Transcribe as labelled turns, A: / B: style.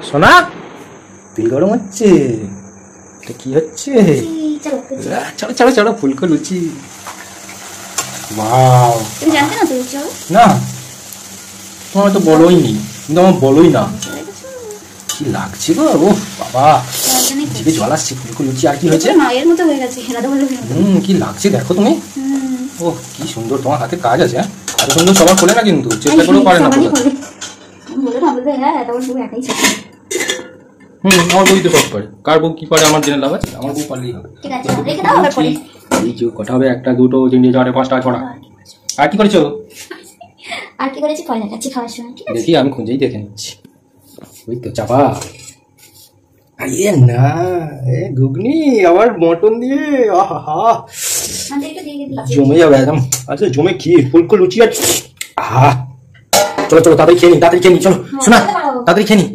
A: সোনা তেল গরম হচ্ছে, এটা কি হচ্ছে? চলো চলো চলো ফুলকো লুচি। ওয়াও,
B: তুমি জানতে না তো? চলো
A: না তোমার তো বলোই নি, কিন্তু আমার বলোই না। কি লাগছে গো, ও বাবা জিভে জল আসছে। ফুলকো লুচি আর কি হয়েছে?
B: মায়ের মতো হয়ে গেছে, হেলাদা বলে হয়ে গেছে।
A: কি লাগছে দেখো তুমি। ও কি সুন্দর, তোমার হাতে কাজ আছে। এত সুন্দর সবার খোলে না, কিন্তু চেষ্টা করেও পারে না।
B: বলে না বলবে হ্যাঁ তখন তুমি একাই শেখো।
A: আমার বই তো সব পারে, কার বউ কি পারে আমার জেনে লাভ আছে? আমার বউ পারলেই হবে।
B: ঠিক আছে রেখে দাও আবার পরে।
A: এই যে কটা হবে? 1 2 3 4 5 6টা। আর কি করেছো?
B: আর কি করেছি পরে দেখাচ্ছি খাওয়ার সময়, ঠিক আছে?
A: দেখি আমি খুঁজেই দেখে নিচ্ছি। ওই তো চাপা। আরে না, ঘুগনি আবার মটন দিয়ে, আহা
B: আমাদেরকে দিয়ে দিলাম
A: জমে যাবে একদম। আচ্ছা জমে কি ফুলকো লুচি আর আহা। চলো চলো তাড়াতাড়ি খেয়ে নি, তাড়াতাড়ি খেয়ে নি, চলো শোনা তাড়াতাড়ি খেয়ে নি।